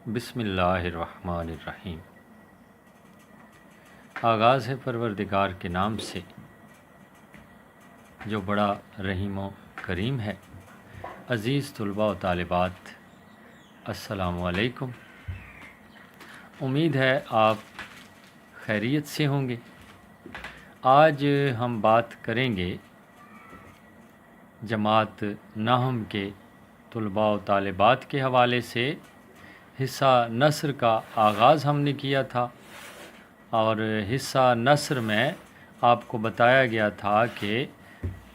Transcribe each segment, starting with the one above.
بسم اللہ الرحمن الرحیم۔ آغاز ہے پروردگار کے نام سے جو بڑا رحیم و کریم ہے۔ عزیز طلباء و طالبات، السلام علیکم۔ امید ہے آپ خیریت سے ہوں گے۔ آج ہم بات کریں گے جماعت ناہم کے طلباء و طالبات کے حوالے سے۔ حصہ نثر کا آغاز ہم نے کیا تھا اور حصہ نثر میں آپ کو بتایا گیا تھا کہ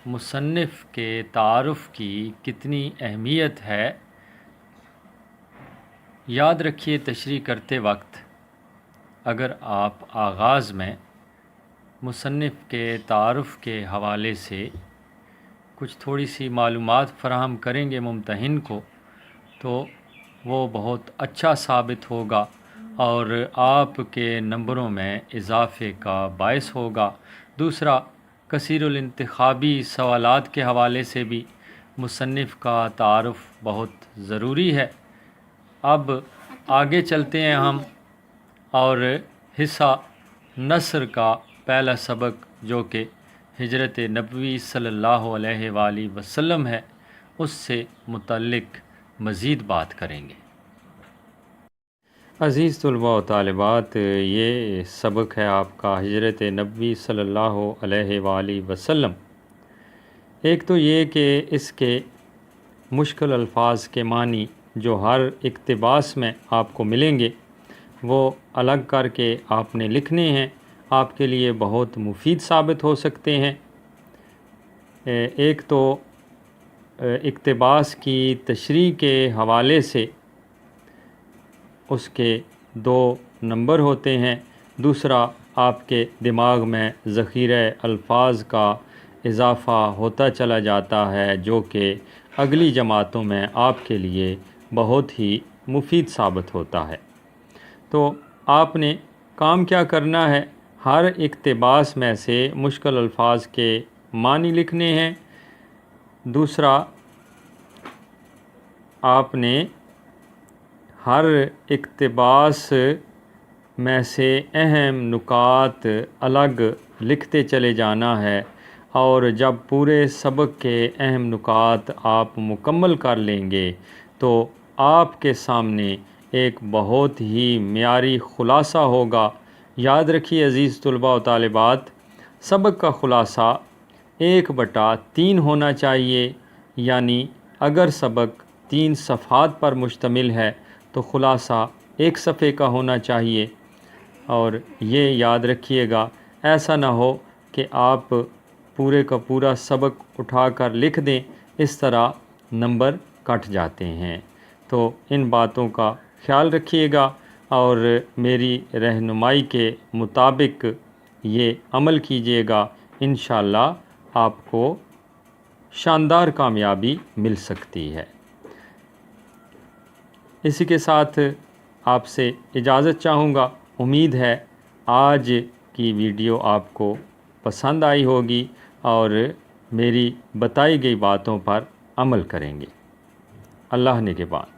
مصنف کے تعارف کی کتنی اہمیت ہے۔ یاد رکھیے تشریح کرتے وقت اگر آپ آغاز میں مصنف کے تعارف کے حوالے سے کچھ تھوڑی سی معلومات فراہم کریں گے ممتحن کو تو وہ بہت اچھا ثابت ہوگا اور آپ کے نمبروں میں اضافے کا باعث ہوگا۔ دوسرا، کثیر الانتخابی سوالات کے حوالے سے بھی مصنف کا تعارف بہت ضروری ہے۔ اب آگے چلتے ہیں ہم اور حصہ نثر کا پہلا سبق جو کہ ہجرت نبوی صلی اللہ علیہ وآلہ وسلم ہے، اس سے متعلق مزید بات کریں گے۔ عزیز طلباء و طالبات، یہ سبق ہے آپ کا ہجرت نبوی صلی اللہ علیہ وآلہ وسلم۔ ایک تو یہ کہ اس کے مشکل الفاظ کے معنی جو ہر اقتباس میں آپ کو ملیں گے وہ الگ کر کے آپ نے لکھنے ہیں، آپ کے لیے بہت مفید ثابت ہو سکتے ہیں۔ ایک تو اقتباس کی تشریح کے حوالے سے اس کے 2 نمبر ہوتے ہیں۔ دوسرا، آپ کے دماغ میں ذخیرہ الفاظ کا اضافہ ہوتا چلا جاتا ہے جو کہ اگلی جماعتوں میں آپ کے لیے بہت ہی مفید ثابت ہوتا ہے۔ تو آپ نے کام کیا کرنا ہے؟ ہر اقتباس میں سے مشکل الفاظ کے معنی لکھنے ہیں۔ دوسرا، آپ نے ہر اقتباس میں سے اہم نکات الگ لکھتے چلے جانا ہے، اور جب پورے سبق کے اہم نکات آپ مکمل کر لیں گے تو آپ کے سامنے ایک بہت ہی معیاری خلاصہ ہوگا۔ یاد رکھیے عزیز طلباء و طالبات، سبق کا خلاصہ 1/3 ہونا چاہیے، یعنی اگر سبق 3 صفحات پر مشتمل ہے تو خلاصہ 1 صفحے کا ہونا چاہیے۔ اور یہ یاد رکھیے گا، ایسا نہ ہو کہ آپ پورے کا پورا سبق اٹھا کر لکھ دیں، اس طرح نمبر کٹ جاتے ہیں۔ تو ان باتوں کا خیال رکھیے گا اور میری رہنمائی کے مطابق یہ عمل کیجیے گا۔ انشاءاللہ آپ کو شاندار کامیابی مل سکتی ہے۔ اسی کے ساتھ آپ سے اجازت چاہوں گا۔ امید ہے آج کی ویڈیو آپ کو پسند آئی ہوگی اور میری بتائی گئی باتوں پر عمل کریں گے۔ اللہ نگہبان۔